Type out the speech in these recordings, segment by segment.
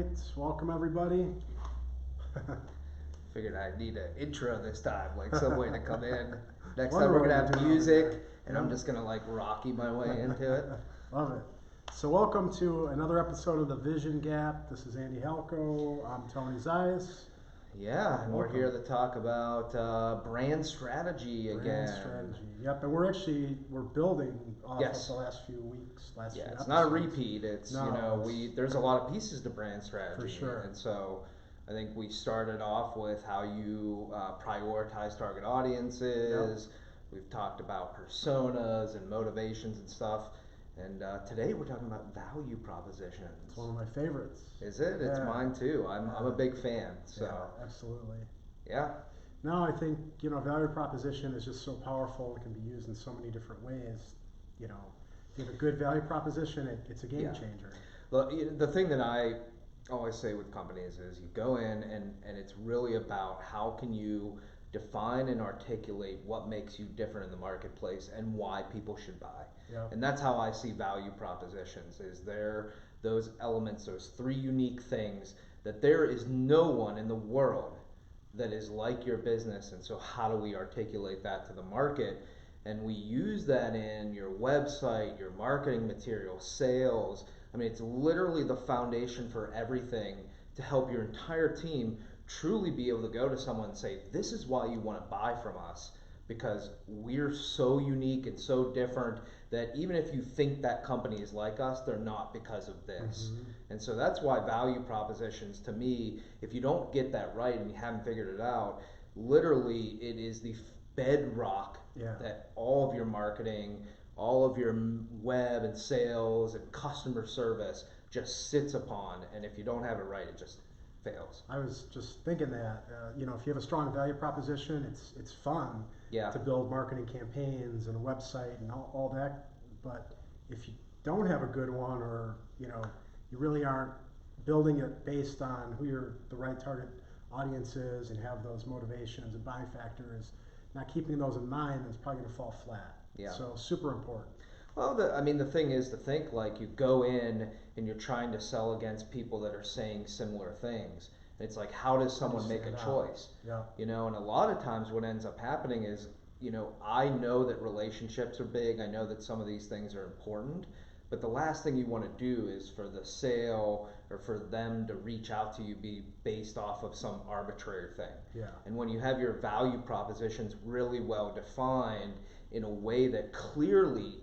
right, welcome everybody. Figured I'd need an intro this time, like some way to come in. Next Wonder time we're what gonna we're have doing. music, and I'm Yeah. just gonna like Rocky my way into it. Love it. So welcome to another episode of The Vision Gap. This is Andy Halko. I'm Tony Zeiss. Yeah, and Welcome. we're here to talk about brand strategy again. Brand strategy. Yep, and we're building off Yes. of the last few weeks, last few Yeah, it's episodes. not a repeat. It's No, there's a lot of pieces to brand strategy, For sure. and so I think we started off with how you prioritize target audiences. We've talked about personas and motivations and stuff, and today we're talking about value propositions. It's one of my favorites. Is it? It's Yeah. mine too. I'm a big fan. So Yeah, absolutely. yeah. No, I think, value proposition is just so powerful. It can be used in so many different ways. If you have a good value proposition, it's a game Yeah. changer. Well, the thing that I always say with companies is you go in and it's really about how can you define and articulate what makes you different in the marketplace and why people should buy. Yeah. And that's how I see value propositions is those elements, those three unique things that there is no one in the world that is like your business. And so how do we articulate that to the market? And we use that in your website, your marketing material, sales. I mean, it's literally the foundation for everything to help your entire team truly be able to go to someone and say, this is why you want to buy from us, because we're so unique and so different that even if you think that company is like us, they're not because of this. Mhm. And so that's why value propositions, to me, if you don't get that right and you haven't figured it out, literally it is the bedrock Yeah. that all of your marketing, all of your web and sales and customer service just sits upon. And if you don't have it right, it just fails. I was just thinking that, if you have a strong value proposition, it's fun Yeah. to build marketing campaigns and a website and all that. But if you don't have a good one, or you really aren't building it based on who the right target audience is and have those motivations and buying factors, not keeping those in mind, it's probably going to fall flat. Yeah. So super important. Well, the thing is to think like you go in and you're trying to sell against people that are saying similar things. And it's like, how does someone make a choice? Yeah. And a lot of times what ends up happening is, I know that relationships are big. I know that some of these things are important. But the last thing you want to do is for the sale or for them to reach out to you be based off of some arbitrary thing. Yeah. And when you have your value propositions really well defined in a way that clearly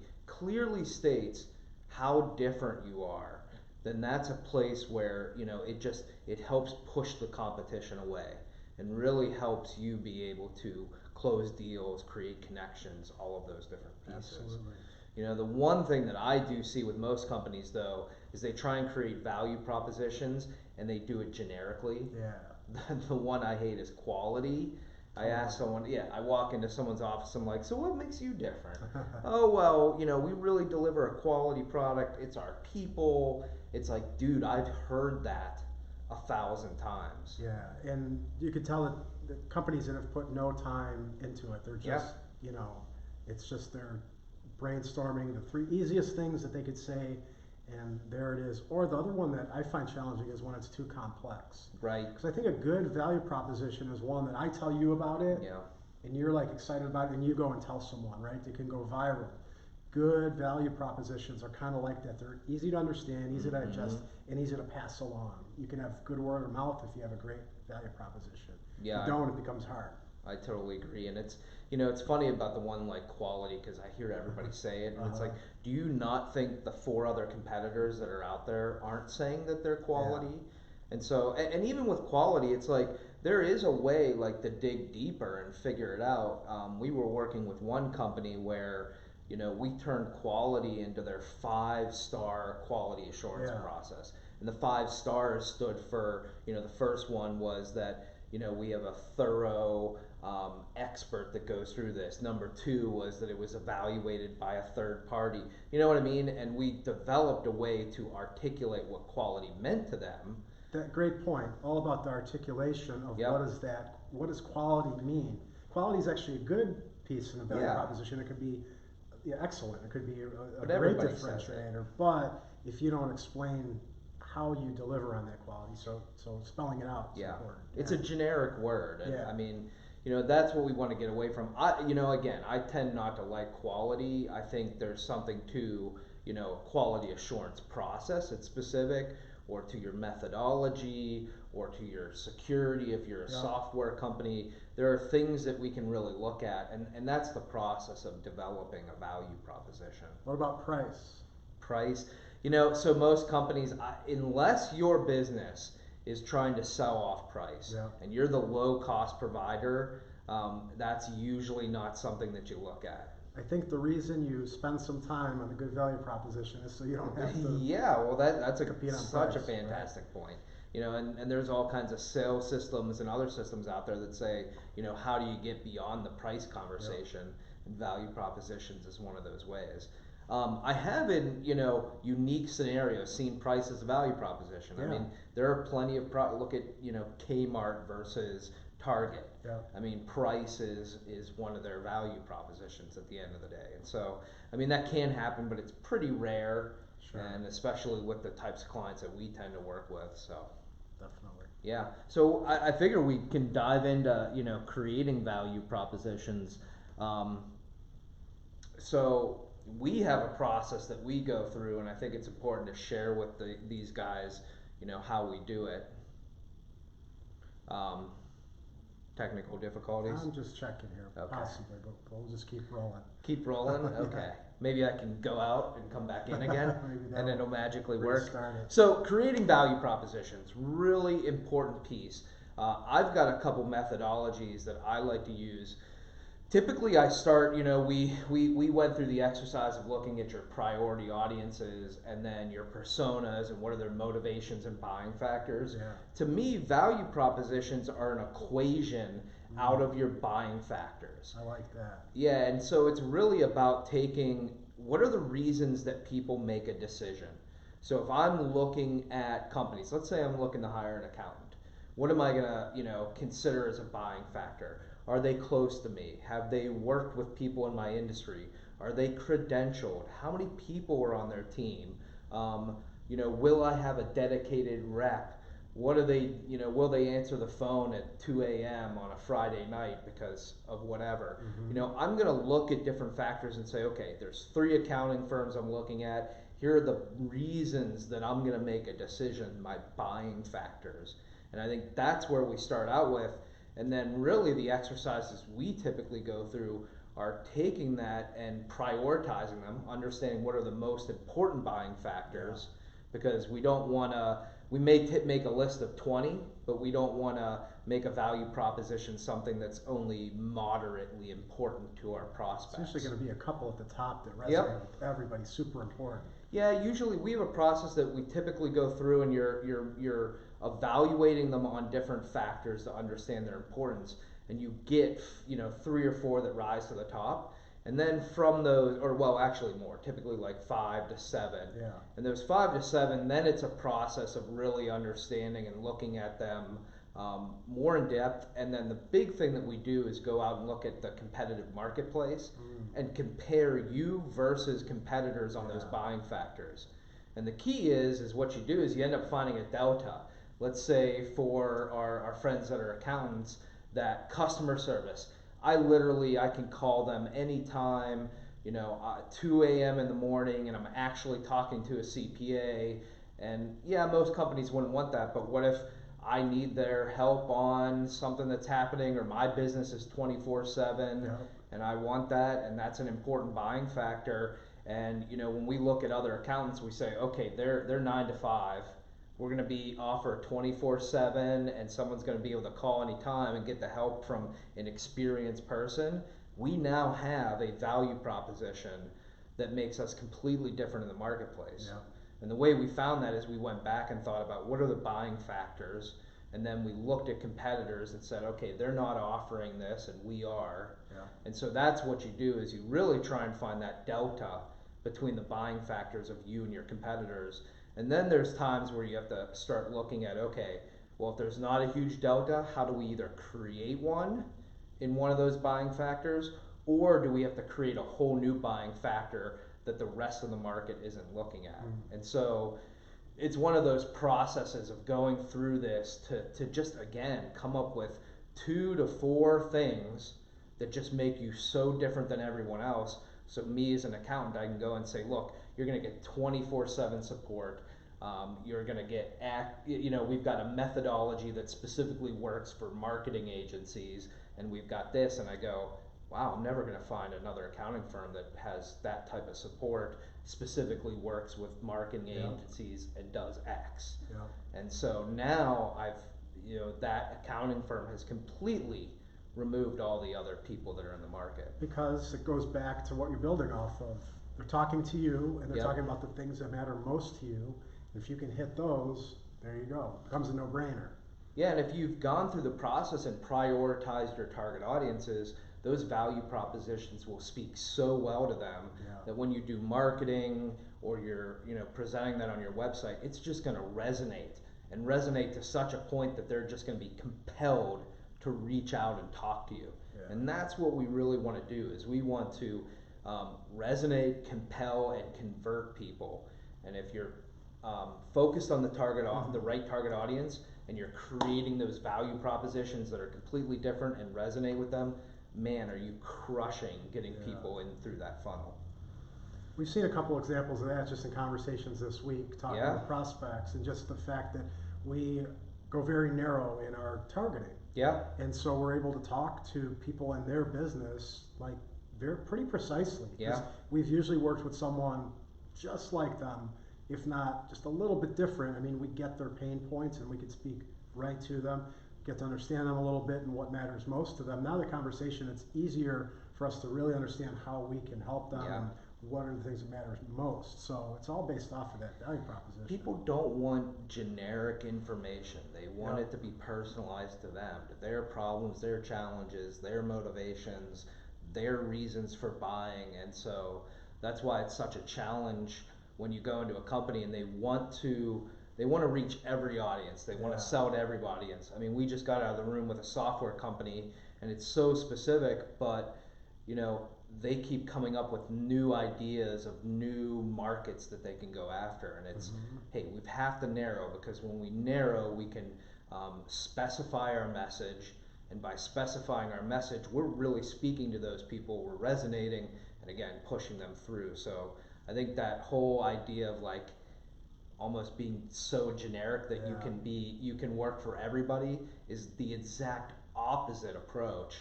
states how different you are, then that's a place where it helps push the competition away and really helps you be able to close deals, create connections, all of those different pieces. Absolutely. The one thing that I do see with most companies though is they try and create value propositions and they do it generically. Yeah. The one I hate is quality. I ask someone, I walk into someone's office, I'm like, so what makes you different? Oh, well, we really deliver a quality product. It's our people. It's like, dude, I've heard that 1,000 times. Yeah, and you could tell that the companies that have put no time into it, they're just, it's just they're brainstorming the three easiest things that they could say, and there it is. Or the other one that I find challenging is when it's too complex. Right. Because I think a good value proposition is one that I tell you about it, and you're like excited about it, and you go and tell someone, right? It can go viral. Good value propositions are kind of like that. They're easy to understand, easy to digest, and easy to pass along. You can have good word of mouth if you have a great value proposition. Yeah. If you don't, it becomes hard. I totally agree, and it's funny about the one like quality because I hear everybody say it, and it's like, do you not think the 4 other competitors that are out there aren't saying that they're quality? Yeah. And so, and even with quality, it's like there is a way like to dig deeper and figure it out. We were working with one company where we turned quality into their 5-star quality assurance process, and the 5 stars stood for the first one was that we have a thorough expert that goes through this. Number 2 was that it was evaluated by a third party. You know what I mean? And we developed a way to articulate what quality meant to them. That great point. All about the articulation of what does quality mean? Quality is actually a good piece in a value proposition. It could be excellent. It could be a great differentiator. But if you don't explain how you deliver on that quality. So spelling it out is Yeah, important. it's a generic word, and Yeah. I mean, that's what we want to get away from. Again, I tend not to like quality. I think there's something to, quality assurance process. It's specific, or to your methodology, or to your security. If you're a Yeah. software company, there are things that we can really look at, and that's the process of developing a value proposition. What about price? Price. So most companies, unless your business is trying to sell off price, Yeah. and you're the low cost provider, that's usually not something that you look at. I think the reason you spend some time on a good value proposition is so you don't have to. Yeah, well, that's compete on such a price, fantastic point. And there's all kinds of sales systems and other systems out there that say, how do you get beyond the price conversation? Yep. And value propositions is one of those ways. I have in unique scenarios seen price as a value proposition. Yeah. I mean, there are plenty of look at Kmart versus Target. Yeah. I mean, price is one of their value propositions at the end of the day, and so I mean that can happen, but it's pretty rare, Sure. and especially with the types of clients that we tend to work with. So Definitely. yeah, so I figure we can dive into creating value propositions. So we have a process that we go through, and I think it's important to share with these guys, how we do it. Technical difficulties? I'm just checking here, Okay. possibly, but we'll just keep rolling. Keep rolling? Okay. Maybe I can go out and come back in again, Maybe and it'll magically work. restart it. So creating value propositions, really important piece. I've got a couple methodologies that I like to use. Typically I start, we went through the exercise of looking at your priority audiences and then your personas and what are their motivations and buying factors. Yeah. To me, value propositions are an equation out of your buying factors. I like that. Yeah, and so it's really about taking what are the reasons that people make a decision. So if I'm looking at companies, let's say I'm looking to hire an accountant, what am I gonna consider as a buying factor? Are they close to me? Have they worked with people in my industry? Are they credentialed? How many people are on their team? Will I have a dedicated rep? What are they, will they answer the phone at 2 a.m. on a Friday night because of whatever? Mm-hmm. I'm going to look at different factors and say, okay, there's 3 accounting firms I'm looking at. Here are the reasons that I'm going to make a decision, my buying factors. And I think that's where we start out with. And then really the exercises we typically go through are taking that and prioritizing them, understanding what are the most important buying factors, because we don't want to, we may make a list of 20, but we don't want to make a value proposition something that's only moderately important to our prospects. It's usually going to be a couple at the top that resonate Yep. with everybody, super important. Yeah, usually we have a process that we typically go through, and you're evaluating them on different factors to understand their importance, and you get 3 or 4 that rise to the top, and then from those, or well, actually more, typically like 5 to 7. Yeah. And those 5 to 7, then it's a process of really understanding and looking at them more in depth. And then the big thing that we do is go out and look at the competitive marketplace and compare you versus competitors on those buying factors. And the key is what you do is you end up finding a delta. Let's say for our friends that are accountants, that customer service, I can call them anytime, 2 a.m. in the morning, and I'm actually talking to a CPA. And yeah, most companies wouldn't want that, but what if I need their help on something that's happening, or my business is 24/7, and I want that, and that's an important buying factor. And when we look at other accountants, we say, okay, they're 9 to 5. We're going to be offered 24/7, and someone's going to be able to call anytime and get the help from an experienced person. We now have a value proposition that makes us completely different in the marketplace. Yeah. And the way we found that is we went back and thought about what are the buying factors, and then we looked at competitors and said, okay, they're not offering this, and we are. Yeah. And so that's what you do is you really try and find that delta between the buying factors of you and your competitors. And then there's times where you have to start looking at, okay, well, if there's not a huge delta, how do we either create one in one of those buying factors, or do we have to create a whole new buying factor that the rest of the market isn't looking at? And so it's one of those processes of going through this to just again come up with 2 to 4 things that just make you so different than everyone else. So me as an accountant, I can go and say, look, you're going to get 24/7 support. You're going to get, we've got a methodology that specifically works for marketing agencies, and we've got this. And I go, wow, I'm never going to find another accounting firm that has that type of support, specifically works with marketing agencies and does X. Yeah. And so now that accounting firm has completely removed all the other people that are in the market. Because it goes back to what you're building off of. They're talking to you, and they're talking about the things that matter most to you. If you can hit those, there you go. It becomes a no-brainer. Yeah, and if you've gone through the process and prioritized your target audiences, those value propositions will speak so well to them that when you do marketing or you're presenting that on your website, it's just going to resonate to such a point that they're just going to be compelled to reach out and talk to you. Yeah. And that's what we really want to do, is we want to resonate, compel, and convert people. And if you're focused on the right target audience, and you're creating those value propositions that are completely different and resonate with them, man, are you crushing getting people in through that funnel. We've seen a couple examples of that just in conversations this week, talking with prospects, and just the fact that we go very narrow in our targeting. Yeah. And so we're able to talk to people in their business like they're pretty precisely. Yeah. We've usually worked with someone just like them, if not just a little bit different. I mean, we get their pain points and we can speak right to them, get to understand them a little bit and what matters most to them. Now the conversation, it's easier for us to really understand how we can help them and what are the things that matter most. So it's all based off of that value proposition. People don't want generic information. They want it to be personalized to them, to their problems, their challenges, their motivations, their reasons for buying. And so that's why it's such a challenge when you go into a company and they want to reach every audience. They want to sell to every audience. I mean, we just got out of the room with a software company, and it's so specific, but they keep coming up with new ideas of new markets that they can go after. And it's, hey, we have to narrow, because when we narrow, we can specify our message. And by specifying our message, we're really speaking to those people, we're resonating, and again, pushing them through. So I think that whole idea of like almost being so generic that you can work for everybody is the exact opposite approach.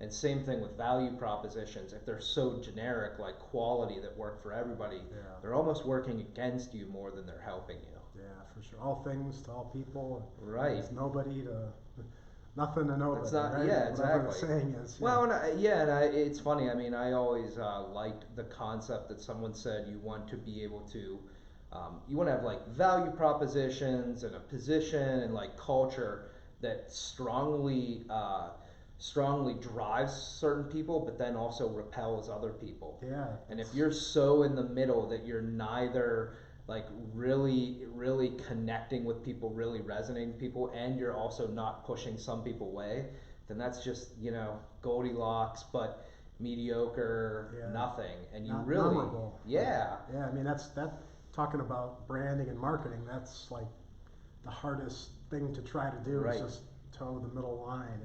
And same thing with value propositions. If they're so generic, like quality that work for everybody, they're almost working against you more than they're helping you. Yeah, for sure. All things to all people. Right. There's nobody to nothing to nobody. It's not. Right? Yeah, Whatever exactly. the saying is. Well, it's funny. I mean, I always liked the concept that someone said you want to be able to, you want to have like value propositions and a position and like culture that strongly drives certain people, but then also repels other people. Yeah. And if you're so in the middle that you're neither like really connecting with people, really resonating with people, and you're also not pushing some people away, then that's just Goldilocks, but mediocre, nothing. And you not really memorable. Yeah. I mean, that's talking about branding and marketing. That's like the hardest thing to try to do is just toe the middle line.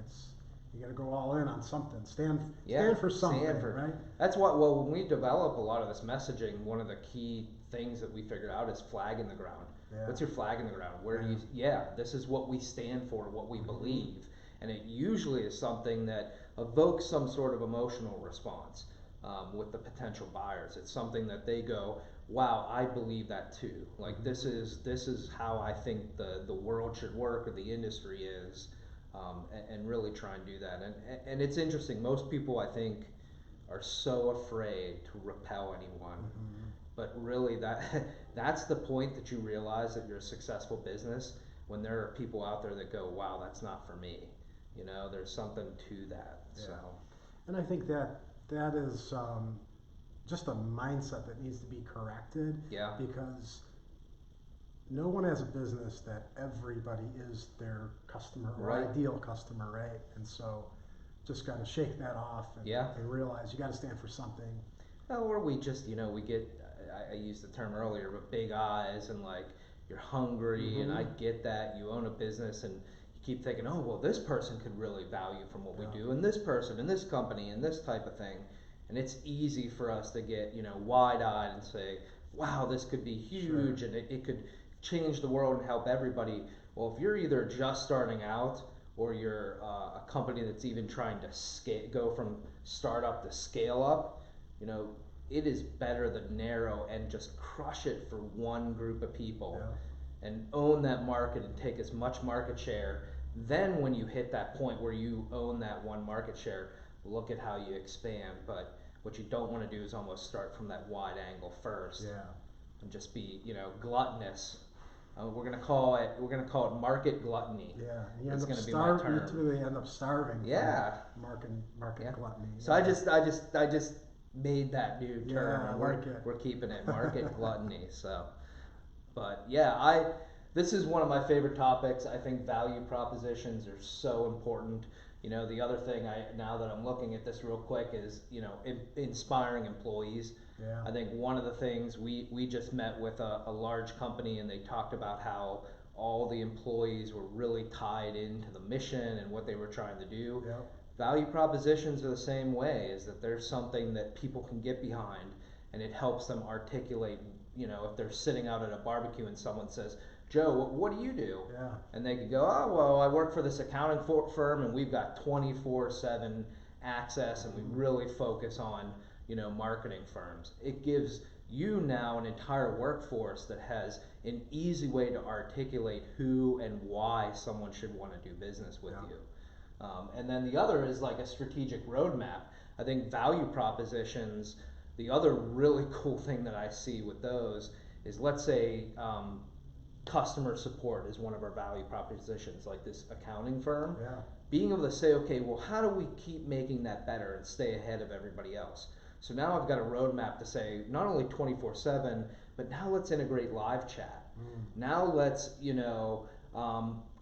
You got to go all in on something. Stand for something, right? That's when we develop a lot of this messaging, one of the key things that we figured out is flag in the ground. Yeah. What's your flag in the ground? Where do you? This is what we stand for, what we believe, and it usually is something that evokes some sort of emotional response with the potential buyers. It's something that they go, wow, I believe that too. Like this is how I think the world should work, or the industry is. And really try and do that. And it's interesting. Most people, I think, are so afraid to repel anyone. But really, that's the point that you realize that you're a successful business, when there are people out there that go, wow, that's not for me. There's something to that. Yeah. So. And I think that is just a mindset that needs to be corrected. Yeah. Because no one has a business that everybody is their customer or ideal customer, right? And so just got to shake that off and realize you got to stand for something. Or we just, we get, I used the term earlier, but big eyes and like, you're hungry, and I get that you own a business and you keep thinking, oh, well, this person could really value from what we do, and this person, and this company, and this type of thing. And it's easy for us to get, wide-eyed and say, wow, this could be huge, and it could change the world and help everybody. Well, if you're either just starting out or you're a company that's even trying to go from startup to scale up, it is better to narrow and just crush it for one group of people and own that market and take as much market share. Then when you hit that point where you own that one market share, look at how you expand. But what you don't want to do is almost start from that wide angle first and just be, gluttonous. We're gonna call it market gluttony. Yeah, That's gonna be my my term. You really end up starving. Yeah. Market gluttony. So I just made that new term. Yeah, And we're keeping it market gluttony. So, but this is one of my favorite topics. I think value propositions are so important. The other thing now that I'm looking at this real quick is, inspiring employees. Yeah. I think one of the things we just met with a large company, and they talked about how all the employees were really tied into the mission and what they were trying to do. Yeah. Value propositions are the same way, is that there's something that people can get behind, and it helps them articulate, if they're sitting out at a barbecue and someone says, Joe, what do you do? Yeah. And they could go, oh, well, I work for this accounting firm, and we've got 24/7 access, and we really focus on, marketing firms. It gives you now an entire workforce that has an easy way to articulate who and why someone should want to do business with you. And then the other is like a strategic roadmap. I think value propositions, the other really cool thing that I see with those is, let's say, customer support is one of our value propositions, like this accounting firm. Yeah. Being able to say, okay, well, how do we keep making that better and stay ahead of everybody else? So now I've got a roadmap to say, not only 24/7, but now let's integrate live chat. Now let's,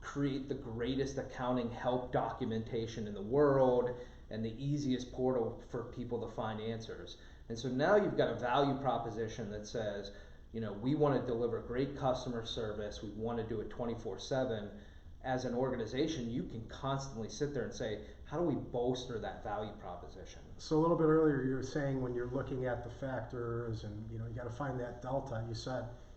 create the greatest accounting help documentation in the world and the easiest portal for people to find answers. And so now you've got a value proposition that says, we want to deliver great customer service. We want to do it 24/7. As an organization, you can constantly sit there and say, how do we bolster that value proposition? So a little bit earlier, you were saying when you're looking at the factors and you got to find that delta.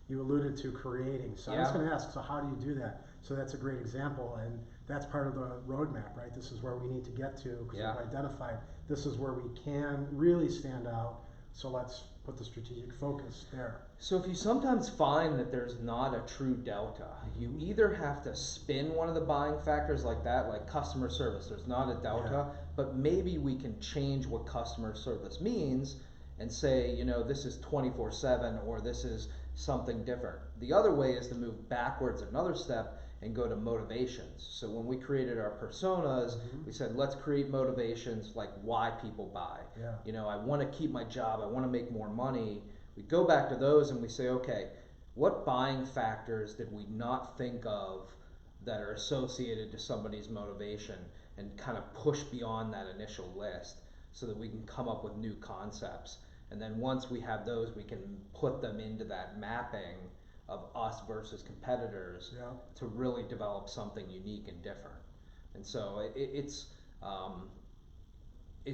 You alluded to creating. So I was going to ask, so how do you do that? So that's a great example, and that's part of the roadmap, right? This is where we need to get to, because we've identified this is where we can really stand out. So let's put the strategic focus there. So if you sometimes find that there's not a true delta, you either have to spin one of the buying factors like that, like customer service, there's not a delta, but maybe we can change what customer service means and say, this is 24/7 or this is something different. The other way is to move backwards another step and go to motivations. So when we created our personas, we said, let's create motivations like why people buy. I want to keep my job, I want to make more money. We go back to those and we say, okay, what buying factors did we not think of that are associated to somebody's motivation, and kind of push beyond that initial list so that we can come up with new concepts. And then once we have those, we can put them into that mapping of us versus competitors to really develop something unique and different. And so it's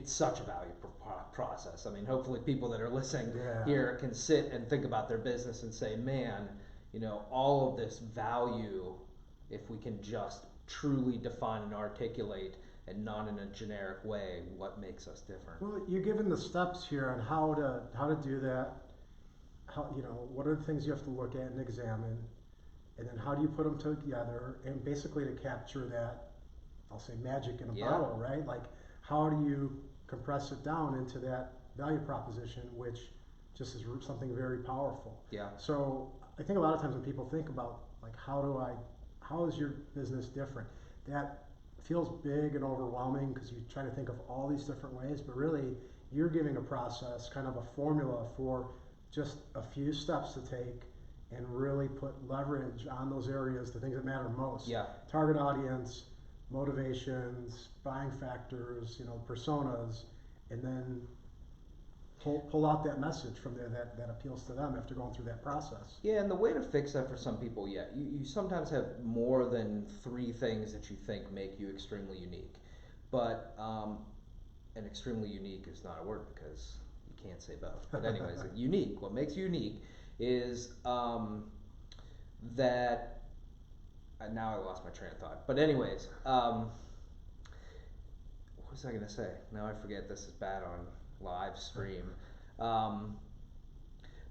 such a value process. I mean, hopefully people that are listening here can sit and think about their business and say, man, all of this value, if we can just truly define and articulate, and not in a generic way, what makes us different. Well, you're given the steps here on how to do that. What are the things you have to look at and examine, and then how do you put them together, and basically to capture that, I'll say, magic in a bottle, right? Like, how do you compress it down into that value proposition, which just is something very powerful. So I think a lot of times when people think about, like, how is your business different, that feels big and overwhelming because you try to think of all these different ways, but really you're giving a process, kind of a formula for just a few steps to take and really put leverage on those areas, the things that matter most. Target audience, motivations, buying factors, personas, and then pull out that message from there that appeals to them after going through that process. Yeah, and the way to fix that for some people, yeah, you sometimes have more than 3 things that you think make you extremely unique. But, and extremely unique is not a word because you can't say both. But anyways, unique, what makes you unique is that, now I lost my train of thought. But anyways, what was I going to say? Now I forget, this is bad on live stream.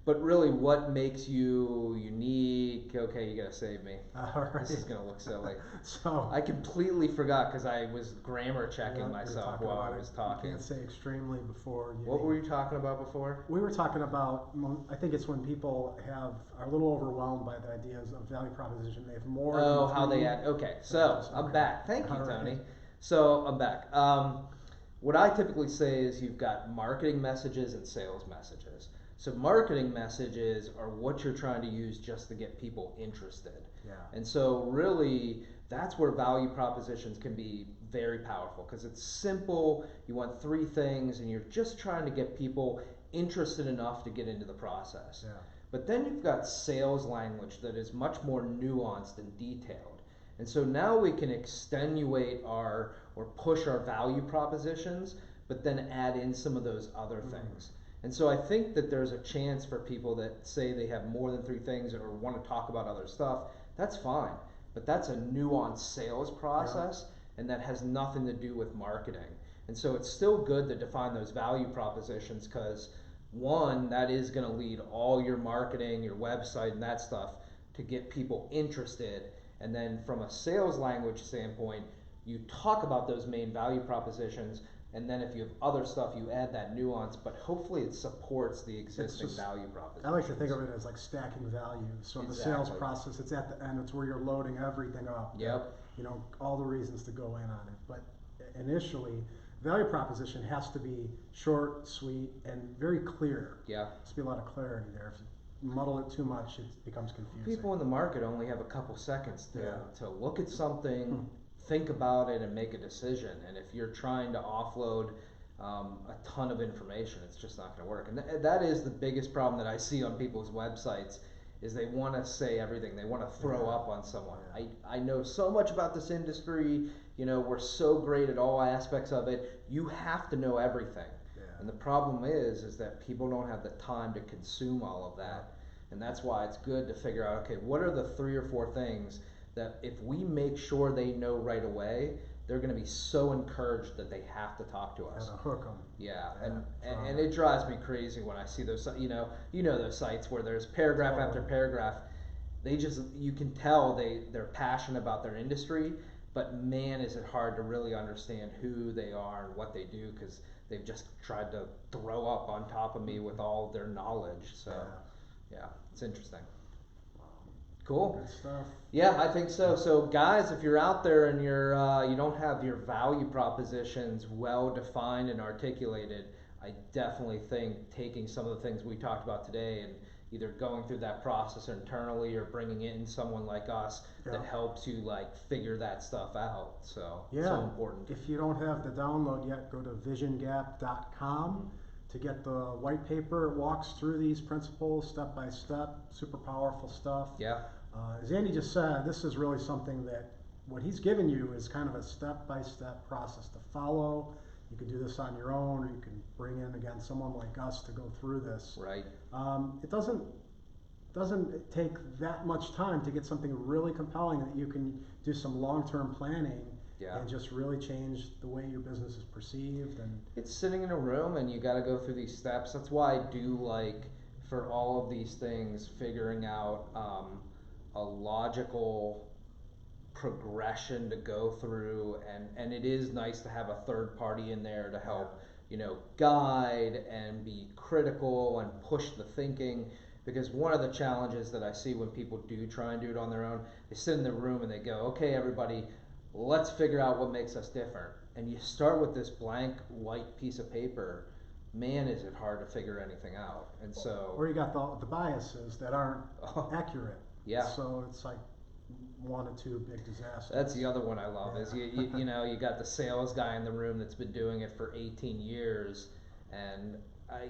But really, what makes you unique? Okay, you gotta save me. All right. This is gonna look silly. So I completely forgot because I was grammar checking myself while I was talking. You can't say extremely before. What were you talking about before? We were talking about, I think it's when people are a little overwhelmed by the ideas of value proposition. They have more. Oh, how they add. Okay, so I'm back. Thank you, Tony. Right. So I'm back. What I typically say is you've got marketing messages and sales messages. So marketing messages are what you're trying to use just to get people interested. Yeah. And so really that's where value propositions can be very powerful because it's simple. You want 3 things and you're just trying to get people interested enough to get into the process. Yeah. But then you've got sales language that is much more nuanced and detailed. And so now we can extenuate or push our value propositions, but then add in some of those other things. And so I think that there's a chance for people that say they have more than 3 things or want to talk about other stuff. That's fine, but that's a nuanced sales process, and that has nothing to do with marketing. And so it's still good to define those value propositions because, one, that is going to lead all your marketing, your website, and that stuff to get people interested. And then from a sales language standpoint, you talk about those main value propositions. And then if you have other stuff, you add that nuance, but hopefully it supports the existing value proposition. I like to think of it as like stacking value. So in the sales process, it's at the end, it's where you're loading everything up. Yep. You know, all the reasons to go in on it. But initially, value proposition has to be short, sweet, and very clear. Yeah. There's to be a lot of clarity there. If you muddle it too much, it becomes confusing. People in the market only have a couple seconds to look at something, think about it, and make a decision. And if you're trying to offload a ton of information, it's just not going to work. And that is the biggest problem that I see on people's websites is they want to say everything. They want to throw up on someone. I know so much about this industry. You know, we're so great at all aspects of it. You have to know everything. And the problem is that people don't have the time to consume all of that. And that's why it's good to figure out, okay, what are the 3 or 4 things that if we make sure they know right away, they're going to be so encouraged that they have to talk to us. And hook them. Yeah, and it drives me crazy when I see those, you know those sites where there's paragraph after paragraph. They just, you can tell they're passionate about their industry, but man, is it hard to really understand who they are and what they do because they've just tried to throw up on top of me with all their knowledge. So, yeah, it's interesting. Cool. Good stuff. Yeah, I think so. So guys, if you're out there and you don't have your value propositions well defined and articulated, I definitely think taking some of the things we talked about today and either going through that process internally or bringing in someone like us that helps you like figure that stuff out. So so important. If you don't have the download yet, go to visiongap.com to get the white paper. It walks through these principles step by step. Super powerful stuff. Yeah. As Andy just said, this is really something that what he's given you is kind of a step-by-step process to follow. You can do this on your own, or you can bring in, again, someone like us to go through this. Right. It doesn't take that much time to get something really compelling that you can do some long-term planning and just really change the way your business is perceived. And it's sitting in a room and you got to go through these steps. That's why I do like, for all of these things, figuring out a logical progression to go through, and it is nice to have a third party in there to help guide and be critical and push the thinking, because one of the challenges that I see when people do try and do it on their own, they sit in the room and they go, okay everybody, let's figure out what makes us different, and you start with this blank white piece of paper. Man, is it hard to figure anything out. And so, or you got the biases that aren't accurate. Yeah. So it's like 1 or 2 big disasters. That's the other one I love is you got the sales guy in the room that's been doing it for 18 years, and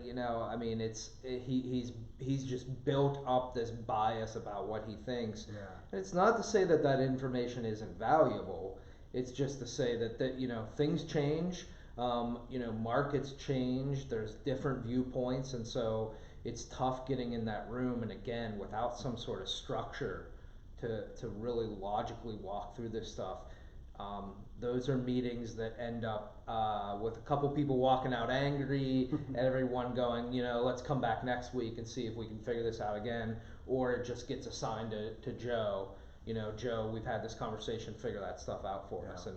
you know, I mean, he's just built up this bias about what he thinks. Yeah. And it's not to say that that information isn't valuable. It's just to say that you know, things change. You know, markets change. There's different viewpoints, and so it's tough getting in that room. And again, without some sort of structure to really logically walk through this stuff. Those are meetings that end up with a couple people walking out angry, and everyone going, you know, let's come back next week and see if we can figure this out again, or it just gets assigned to Joe. You know, Joe, we've had this conversation, figure that stuff out for us.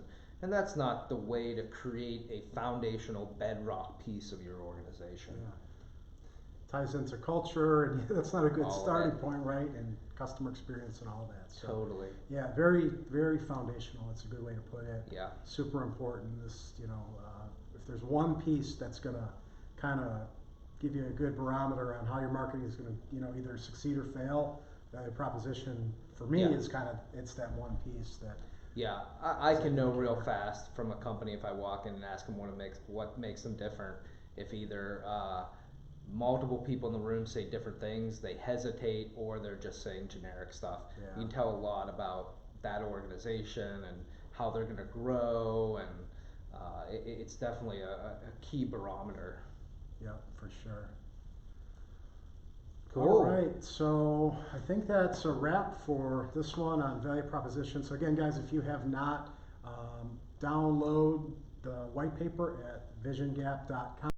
And that's not the way to create a foundational bedrock piece of your organization. Yeah. Ties into culture, and that's not a good All of starting that. point, right? And customer experience and all that. So, Totally. yeah, very, very foundational. It's a good way to put it. Yeah. Super important. This, you know, if there's one piece that's gonna kind of give you a good barometer on how your marketing is gonna, you know, either succeed or fail, the proposition for me Yeah. is kind of, it's that one piece that. Yeah, I can know real fast from a company if I walk in and ask them what makes them different. If either multiple people in the room say different things, they hesitate, or they're just saying generic stuff. Yeah. You can tell a lot about that organization and how they're going to grow, and it's definitely a key barometer. Yeah, for sure. Cool. All right, so I think that's a wrap for this one on value proposition. So again, guys, if you have not, download the white paper at visiongap.com.